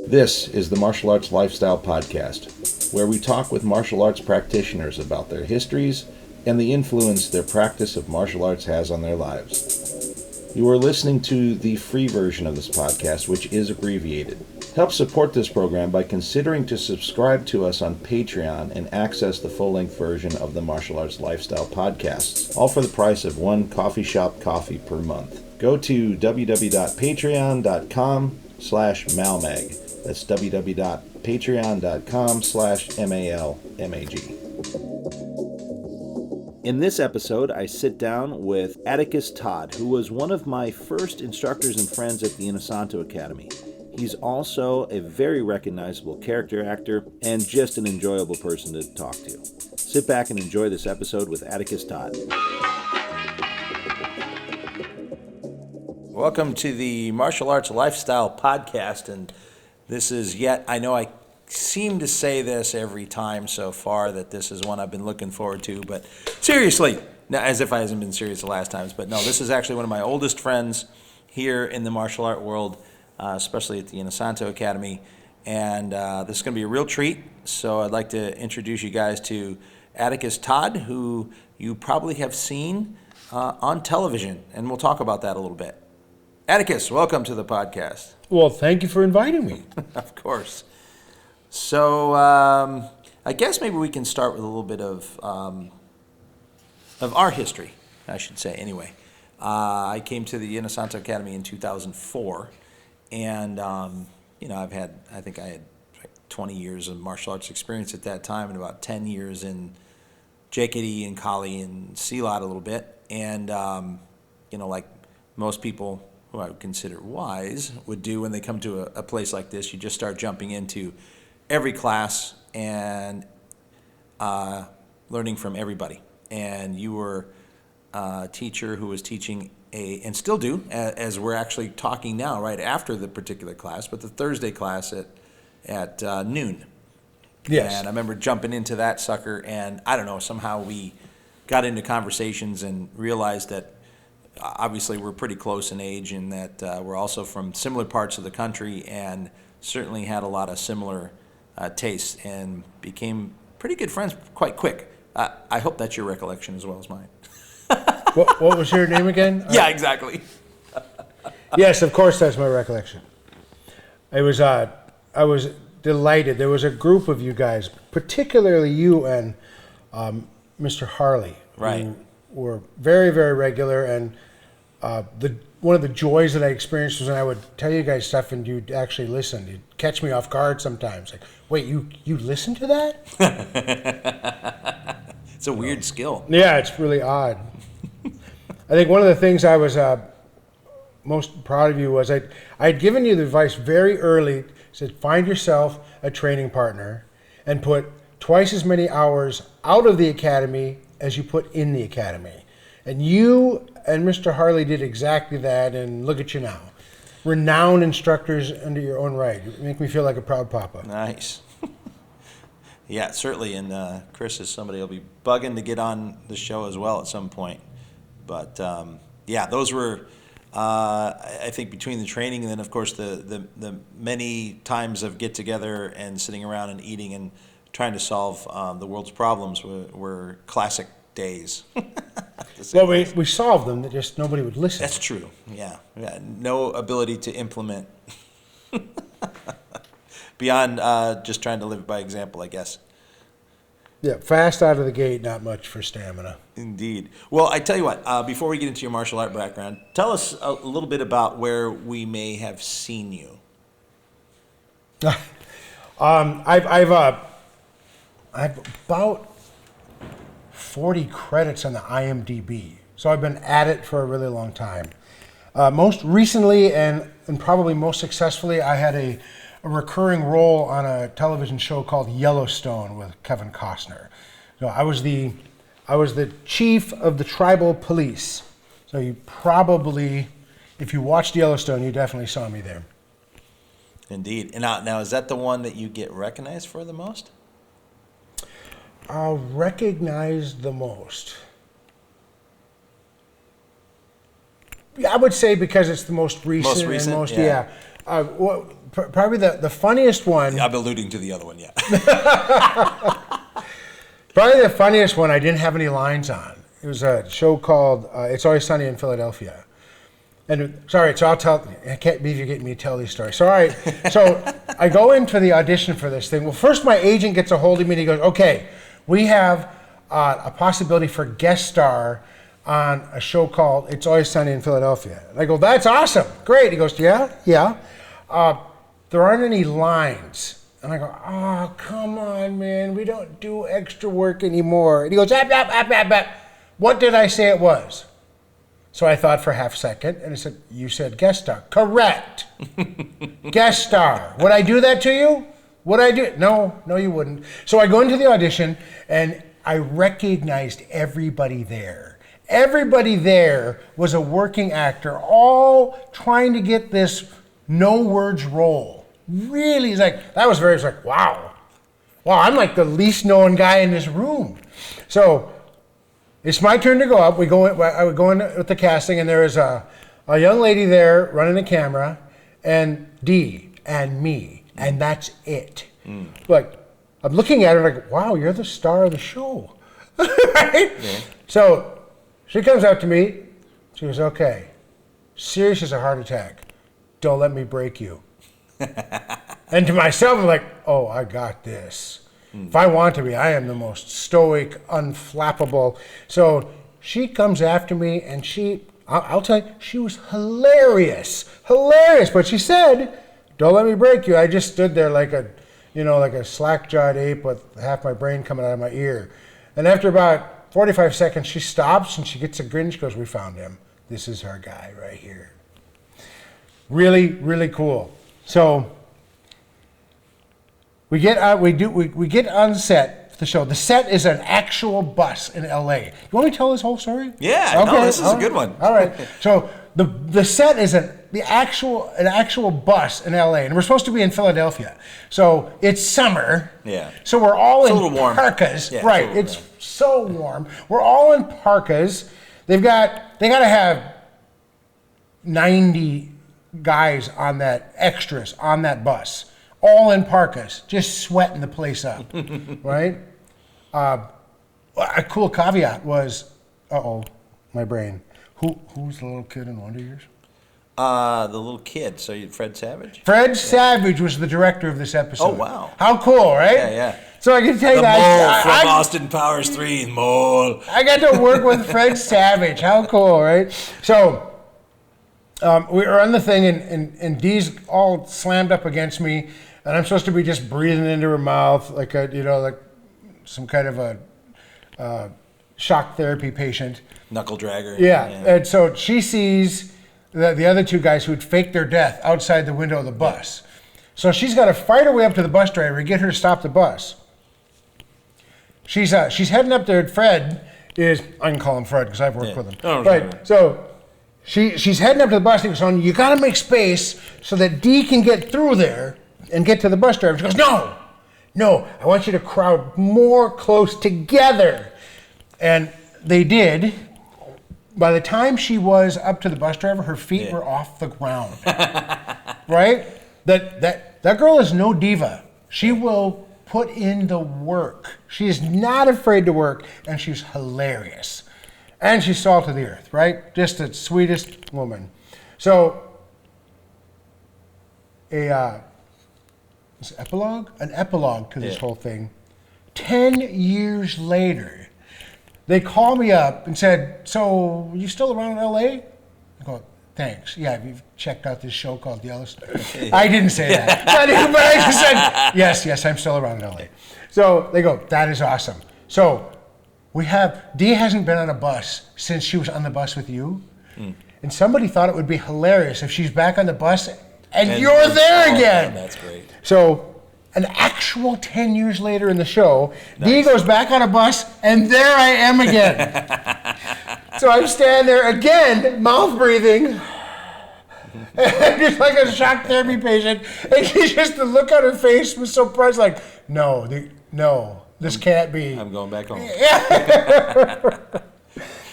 This is the Martial Arts Lifestyle Podcast, where we talk with martial arts practitioners about their histories and the influence their practice of martial arts has on their lives. You are listening to the free version of this podcast, which is abbreviated. Help support this program by considering to subscribe to us on Patreon and access the full-length version of the Martial Arts Lifestyle Podcasts, all for the price of one coffee shop coffee per month. Go to www.patreon.com/malmag. That's www.patreon.com/malmag. In this episode, I sit down with Atticus Todd, who was one of my first instructors and friends at the Inosanto Academy. He's also a very recognizable character actor and just an enjoyable person to talk to. Sit back and enjoy this episode with Atticus Todd. Welcome to the Martial Arts Lifestyle Podcast, and this is yet, I know I seem to say this every time so far, that this is one I've been looking forward to, but seriously, now, as if I hasn't been serious the last times, but no, this is actually one of my oldest friends here in the martial art world, especially at the Inosanto Academy, and this is going to be a real treat. So I'd like to introduce you guys to Atticus Todd, who you probably have seen on television, and we'll talk about that a little bit. Atticus, welcome to the podcast. Well, thank you for inviting me. Of course. So I guess maybe we can start with a little bit of our history, I should say. Anyway, I came to the Inosanto Academy in 2004. And, I think I had 20 years of martial arts experience at that time and about 10 years in JKD and Kali and Silat a little bit. And, like most people who I would consider wise would do when they come to a place like this, you just start jumping into every class and learning from everybody. And you were a teacher who was teaching and still do, as we're actually talking now, right after the particular class, but the Thursday class at noon. Yes. And I remember jumping into that sucker, and I don't know, somehow we got into conversations and realized that obviously we're pretty close in age, and that we're also from similar parts of the country, and certainly had a lot of similar tastes, and became pretty good friends quite quick. I hope that's your recollection as well as mine. What was your name again? Yeah, exactly. Yes, of course, that's my recollection. I was delighted. There was a group of you guys, particularly you and Mr. Harley, right, who were very, very regular. And one of the joys that I experienced was when I would tell you guys stuff and you'd actually listen. You'd catch me off guard sometimes. Like, wait, you listen to that? It's a weird skill. Yeah, it's really odd. I think one of the things I was most proud of you was I had given you the advice very early, said find yourself a training partner and put twice as many hours out of the academy as you put in the academy. And you and Mr. Harley did exactly that, and look at you now. Renowned instructors under your own right. You make me feel like a proud papa. Nice. Yeah, certainly, and Chris is somebody who'll be bugging to get on the show as well at some point. But those were, I think, between the training and then, of course, the many times of get together and sitting around and eating and trying to solve the world's problems were classic days. Well, we solved them, just nobody would listen. That's true. Yeah, no ability to implement beyond just trying to live by example, I guess. Yeah, fast out of the gate, not much for stamina. Indeed. Well, I tell you what, before we get into your martial art background, tell us a little bit about where we may have seen you. I've about 40 credits on the IMDb, so I've been at it for a really long time. Most recently and probably most successfully, I had a recurring role on a television show called Yellowstone with Kevin Costner. So I was the chief of the tribal police. So you probably, if you watched Yellowstone, you definitely saw me there. Indeed. And now is that the one that you get recognized for the most? Recognized the most. Yeah, I would say because it's the most recent. Most recent, and most, yeah. probably the funniest one. I'm alluding to the other one, yeah. Probably the funniest one I didn't have any lines on. It was a show called It's Always Sunny in Philadelphia. And sorry, so I'll tell. I can't believe you're getting me to tell these stories. So, all right. So I go in for the audition for this thing. Well, first my agent gets a hold of me and he goes, okay, we have a possibility for guest star on a show called It's Always Sunny in Philadelphia. And I go, that's awesome. Great. He goes, yeah. There aren't any lines. And I go, oh, come on, man. We don't do extra work anymore. And he goes, what did I say it was? So I thought for half a second, and I said, you said guest star. Correct. Guest star. Would I do that to you? Would I do it? No, you wouldn't. So I go into the audition, and I recognized everybody there. Everybody there was a working actor, all trying to get this no words role. Really, that was very, wow, I'm like the least known guy in this room. So it's my turn to go up. I would go in with the casting, and there is a young lady there running the camera, and Dee, and me, and that's it. Like, I'm looking at her like, wow, you're the star of the show. Right? Yeah. So she comes up to me. She goes, okay, serious as a heart attack. Don't let me break you. And to myself, I'm like, oh, I got this. If I want to be, I am the most stoic, unflappable. So she comes after me, and I'll tell you, she was hilarious. But she said, don't let me break you. I just stood there like a slack-jawed ape with half my brain coming out of my ear. And after about 45 seconds, she stops, and she gets a grin. She goes, we found him. This is our guy right here. Really, really cool. So we get on set for the show. The set is an actual bus in LA. You want me to tell this whole story? Yeah, okay. No, this is a good one. All right. So the set is an actual bus in LA, and we're supposed to be in Philadelphia. So it's summer. Yeah. So we're all it's in a little warm. parkas. Yeah, right. It's so warm. We're all in parkas. They got to have 90 guys on that, extras on that bus, all in parkas, just sweating the place up, right? A cool caveat was, my brain. Who's the little kid in Wonder Years? The little kid. So Fred Savage? Fred Savage was the director of this episode. Oh, wow. How cool, right? Yeah. So I can tell you the that. Mole from Austin Powers 3, Mole. I got to work with Fred Savage. How cool, right? So we were on the thing, and Dee's all slammed up against me, and I'm supposed to be just breathing into her mouth like some kind of a shock therapy patient. Knuckle dragger. Yeah. And so she sees the other two guys who had faked their death outside the window of the bus. So she's got to fight her way up to the bus driver and get her to stop the bus. She's heading up there. Fred is, I can call him Fred because I've worked with him. Oh, right. Sure. So she's heading up to the bus. He goes, you got to make space so that Dee can get through there and get to the bus driver. She goes, no, I want you to crowd more close together. And they did. By the time she was up to the bus driver, her feet were off the ground. Right? That girl is no diva. She will put in the work. She is not afraid to work, and she's hilarious. And she's salt of the earth, right? Just the sweetest woman. So, an epilogue to this whole thing. 10 years later, they call me up and said, so you still around in LA? I go, thanks. Yeah, have you checked out this show called Yellowstone? I didn't say that. but I just said, yes, I'm still around in LA. So they go, that is awesome. So Dee hasn't been on a bus since she was on the bus with you. And somebody thought it would be hilarious if she's back on the bus and you're there again. Man, that's great. So an actual 10 years later in the show, Dee goes back on a bus, and there I am again. So I'm standing there again, mouth breathing, just like a shock therapy patient. And she just, the look on her face was so surprised, like, no, this can't be. I'm going back home.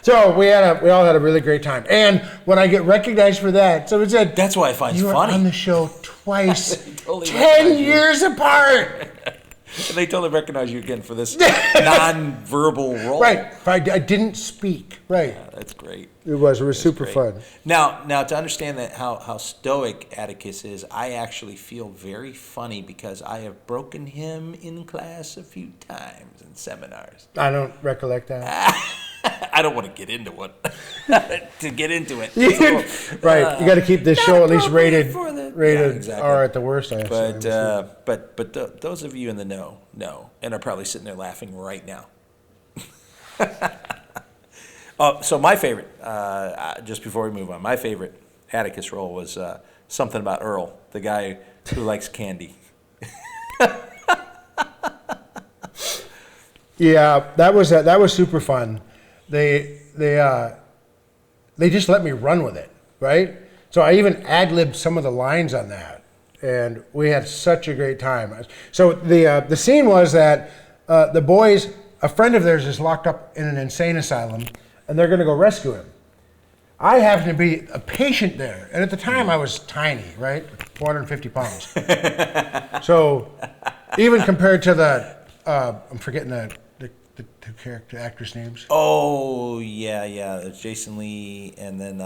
So we all had a really great time. And when I get recognized for that, someone said, That's why I find it "You were funny. on the show twice, Totally 10 years apart." And they totally recognize you again for this non-verbal role. Right. I didn't speak. Right. Yeah, that's great. It was super Great. fun. Now to understand that how stoic Atticus is, I actually feel very funny because I have broken him in class a few times in seminars. I don't recollect that. I don't want to get into it. To get into it. Right. You got to keep this show at least rated Yeah, exactly. R at the worst. I assume. But those of you in the know and are probably sitting there laughing right now. So my favorite, just before we move on, my favorite Atticus role was something about Earl, the guy who likes candy. Yeah, that was super fun. They just let me run with it, right? So I even ad-libbed some of the lines on that, and we had such a great time. So the scene was that the boys, a friend of theirs is locked up in an insane asylum, and they're going to go rescue him. I happen to be a patient there, and at the time I was tiny, right, 450 pounds. So even compared to I'm forgetting the character actors' names. Oh yeah, it's Jason Lee, and then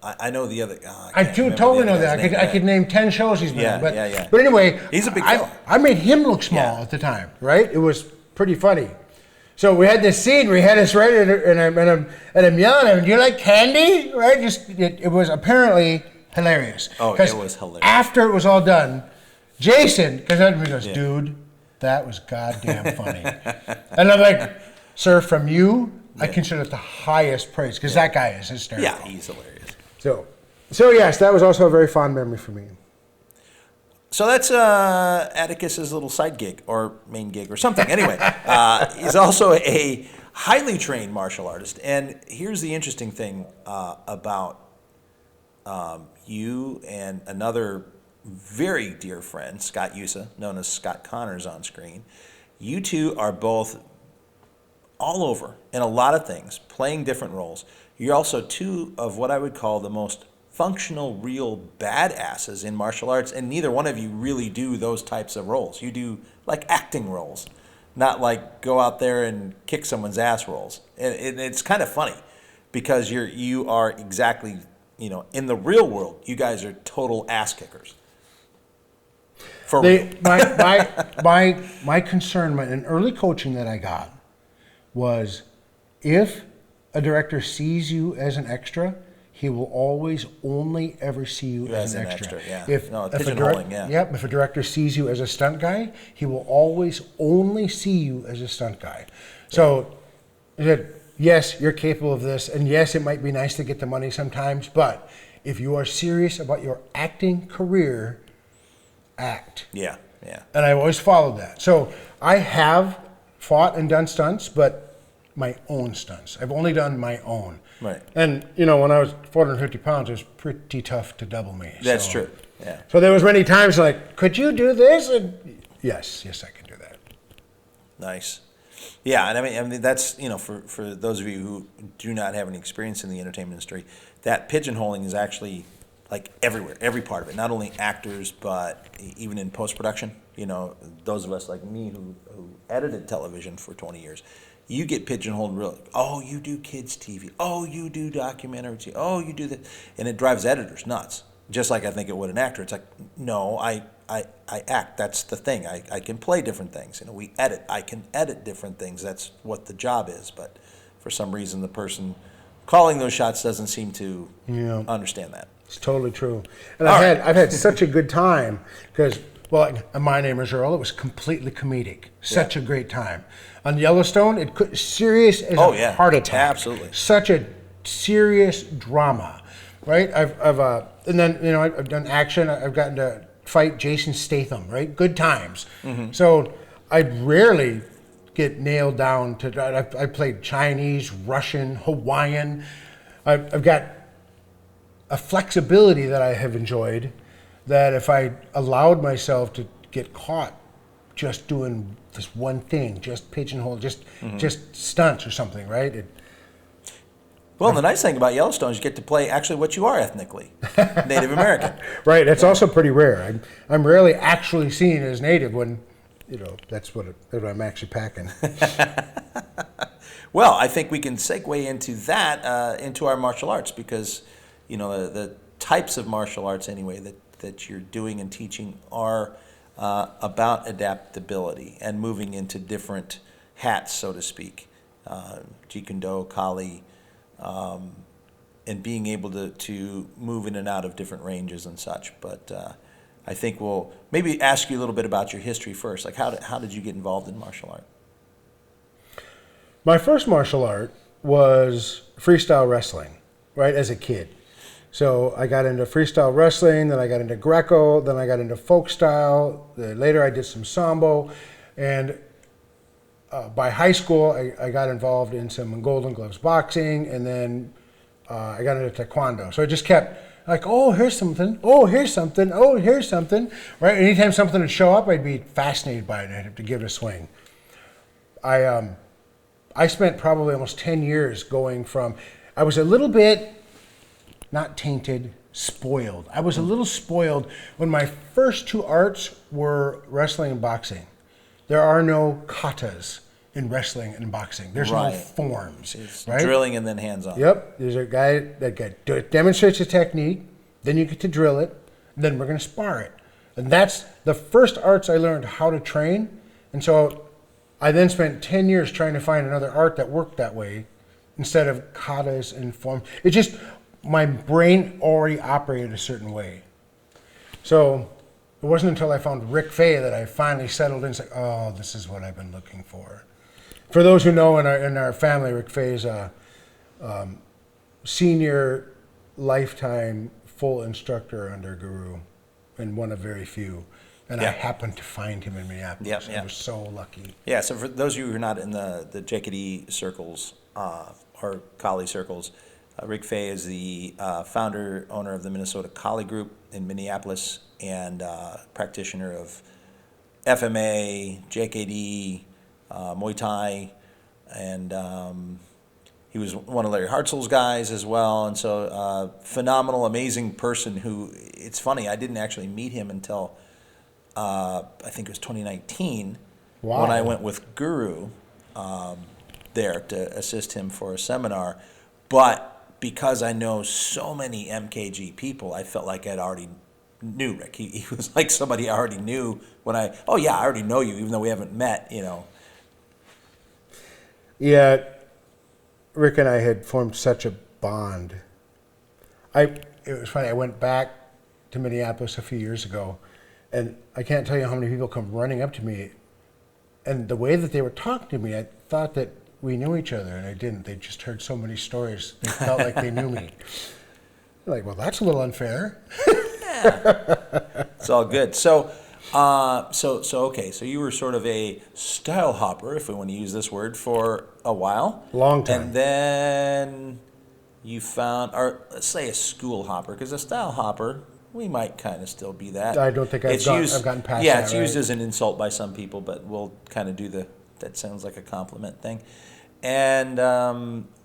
I know the other. I totally know that. I could name 10 shows he's been in. But anyway, he's a big fella. I made him look small at the time, right? It was pretty funny. So we had this scene where he had us right, and I'm yelling at him, "Do you like candy?" Right? It was apparently hilarious. Oh, it was hilarious. After it was all done, Jason, because he goes, "Dude, that was goddamn funny," and I'm like, "Sir, from you, I consider it the highest praise because that guy is hysterical." Yeah, he's hilarious. So yes, that was also a very fond memory for me. So that's Atticus's little side gig or main gig or something. Anyway, he's also a highly trained martial artist. And here's the interesting thing about you and another very dear friend, Scott Yusa, known as Scott Connors on screen. You two are both all over in a lot of things, playing different roles. You're also two of what I would call the most functional, real badasses in martial arts, and neither one of you really do those types of roles. You do like acting roles, not like go out there and kick someone's ass roles. And it's kind of funny because you are exactly, in the real world, you guys are total ass kickers. For real. My concern in early coaching that I got was if a director sees you as an extra, he will always only ever see you as an extra. Yeah. If a director sees you as a stunt guy, he will always only see you as a stunt guy. So, yes, you're capable of this, and yes, it might be nice to get the money sometimes, but if you are serious about your acting career, act. Yeah. And I've always followed that. So I have fought and done stunts, but my own stunts. I've only done my own. Right. And, when I was 450 pounds, it was pretty tough to double me. That's true. Yeah. So there was many times like, could you do this? And yes, I can do that. Nice. Yeah, and I mean that's, for those of you who do not have any experience in the entertainment industry, that pigeonholing is actually like everywhere, every part of it. Not only actors, but even in post-production. Those of us like me who edited television for 20 years, you get pigeonholed really. Oh, you do kids TV. Oh, you do documentary TV. Oh, you do that. And it drives editors nuts. Just like I think it would an actor. It's like, no, I act. That's the thing. I can play different things. We edit. I can edit different things. That's what the job is. But for some reason, the person calling those shots doesn't seem to understand that. It's totally true. And I've had such a good time because, My Name is Earl. It was completely comedic. Such a great time. On Yellowstone, it could serious as a heart attack. Absolutely. Such a serious drama, right? And then I've done action. I've gotten to fight Jason Statham, right? Good times. Mm-hmm. So I rarely get nailed down to. I played Chinese, Russian, Hawaiian. I've got a flexibility that I have enjoyed. That if I allowed myself to get caught just doing this one thing, just pigeonhole, just stunts or something, right? Well, the nice thing about Yellowstone is you get to play actually what you are ethnically, Native American. Right. That's also pretty rare. I'm rarely actually seen as Native when, that's what I'm actually packing. Well, I think we can segue into that, into our martial arts, because, the types of martial arts anyway that you're doing and teaching are about adaptability and moving into different hats, so to speak. Jeet Kune Do, Kali, and being able to move in and out of different ranges and such. But I think we'll maybe ask you a little bit about your history first. Like, how did you get involved in martial art? My first martial art was freestyle wrestling, right, as a kid. So I got into freestyle wrestling, then I got into Greco, then I got into folk style. Later I did some Sambo. And by high school, I got involved in some Golden Gloves boxing, and then I got into Taekwondo. So I just kept like, oh, here's something, oh, here's something, oh, here's something, right? Anytime something would show up, I'd be fascinated by it, and I'd have to give it a swing. I spent probably almost 10 years going from, I was a little bit, not tainted, spoiled. I was a little spoiled when my first two arts were wrestling and boxing. There are no katas in wrestling and boxing. There's no forms. It's right? Drilling and then hands-on. Yep. There's a guy that demonstrates a technique, then you get to drill it, and then we're going to spar it. And that's the first arts I learned how to train. And so I then spent 10 years trying to find another art that worked that way instead of katas and forms. It just, my brain already operated a certain way. So it wasn't until I found Rick Fay that I finally settled in and said, oh, this is what I've been looking for. For those who know, in our family, Rick Fay is a senior lifetime full instructor under Guru, and one of very few. And I happened to find him in Minneapolis. I was so lucky. Yeah, so for those of you who are not in the JKD circles or Kali circles, Rick Fay is the founder, owner of the Minnesota Kali Group in Minneapolis, and practitioner of FMA, JKD, Muay Thai, and he was one of Larry Hartzell's guys as well. And so phenomenal, amazing person who, it's funny, I didn't actually meet him until I think it was 2019 when I went with Guru there to assist him for a seminar. But because I know so many MKG people, I felt like I'd already knew Rick. He was like somebody I already knew when I already know you, even though we haven't met, Yeah, Rick and I had formed such a bond. It was funny, I went back to Minneapolis a few years ago, and I can't tell you how many people come running up to me, and the way that they were talking to me, I thought that we knew each other, and I didn't. They just heard so many stories. They felt like they knew me. They're like, well, that's a little unfair. It's all good. So okay. So you were sort of a style hopper, if we want to use this word, for a while. Long time. And then you found, or let's say a school hopper, because a style hopper, we might kind of still be that. I don't think I've gotten past that. Yeah, it's used as an insult by some people, but we'll kind of do that sounds like a compliment thing. And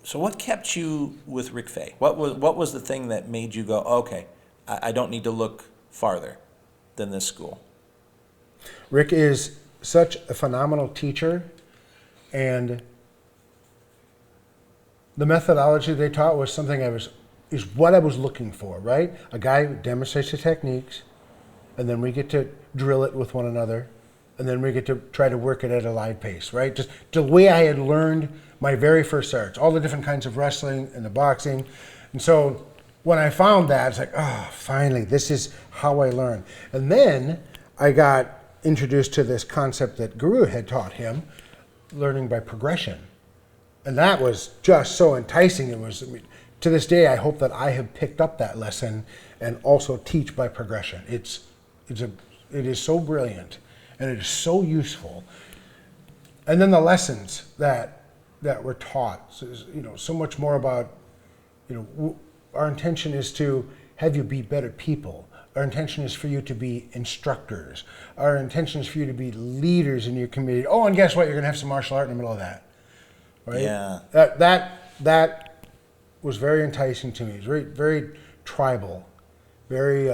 so what kept you with Rick Fay? What was the thing that made you go, okay, I don't need to look farther than this school? Rick is such a phenomenal teacher, and the methodology they taught was something is what I was looking for, right? A guy who demonstrates the techniques, and then we get to drill it with one another, and then we get to try to work it at a live pace, right? Just the way I had learned my very first arts, all the different kinds of wrestling and the boxing. And so when I found that, it's like, oh, finally, this is how I learn. And then I got introduced to this concept that Guru had taught him, learning by progression. And that was just so enticing. To this day, I hope that I have picked up that lesson and also teach by progression. It is so brilliant, and it is so useful. And then the lessons that were taught, so much more about, our intention is to have you be better people. Our intention is for you to be instructors. Our intention is for you to be leaders in your community. Oh, and guess what? You're going to have some martial art in the middle of that, right? Yeah. That was very enticing to me. It was very, very tribal, very,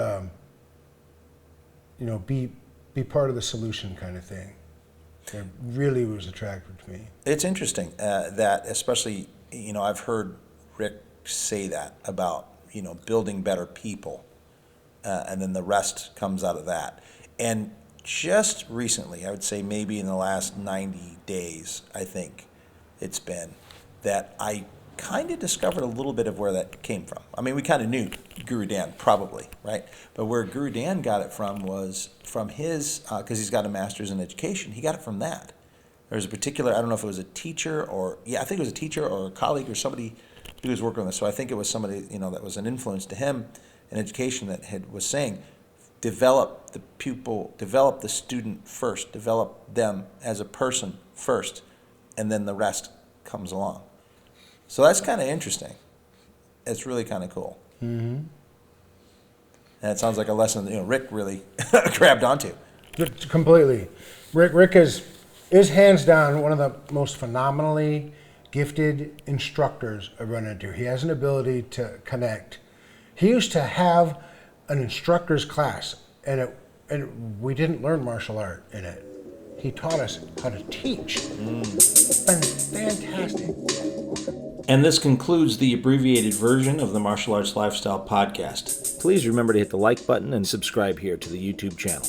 be part of the solution kind of thing. It really was attractive to me. It's interesting that, especially, I've heard Rick say that about, building better people, and then the rest comes out of that. And just recently, I would say maybe in the last 90 days, I think it's been, that I kind of discovered a little bit of where that came from. I mean, we kind of knew Guru Dan, probably, right? But where Guru Dan got it from was from his, because he's got a master's in education, he got it from that. There was a particular, I don't know if it was a teacher or, I think it was a teacher or a colleague or somebody who was working on this. So I think it was somebody, that was an influence to him in education that was saying, develop the pupil, develop the student first, develop them as a person first, and then the rest comes along. So that's kind of interesting. It's really kind of cool. Mm-hmm. And it sounds like a lesson that, Rick really grabbed onto. Completely. Rick is hands down one of the most phenomenally gifted instructors I've run into. He has an ability to connect. He used to have an instructor's class, and we didn't learn martial art in it. He taught us how to teach. Fantastic. And this concludes the abbreviated version of the Martial Arts Lifestyle Podcast. Please remember to hit the like button and subscribe here to the YouTube channel.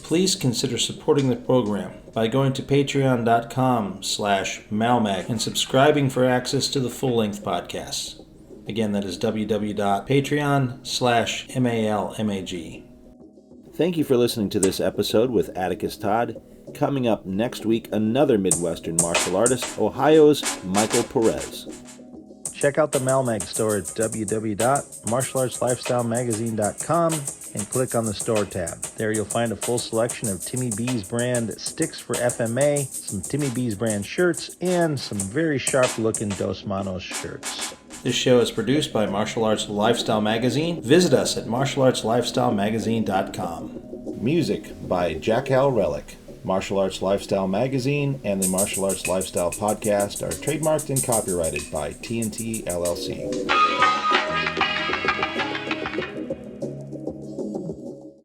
Please consider supporting the program by going to patreon.com/malmag and subscribing for access to the full-length podcasts. Again, that is www.patreon.com/malmag. Thank you for listening to this episode with Atticus Todd. Coming up next week, another Midwestern martial artist, Ohio's Michael Perez. Check out the Malmag store at www.martialartslifestylemagazine.com and click on the store tab. There you'll find a full selection of Timmy B's brand sticks for FMA, some Timmy B's brand shirts, and some very sharp-looking Dos Manos shirts. This show is produced by Martial Arts Lifestyle Magazine. Visit us at martialartslifestylemagazine.com. Music by Jackal Relic. Martial Arts Lifestyle Magazine and the Martial Arts Lifestyle Podcast are trademarked and copyrighted by TNT LLC.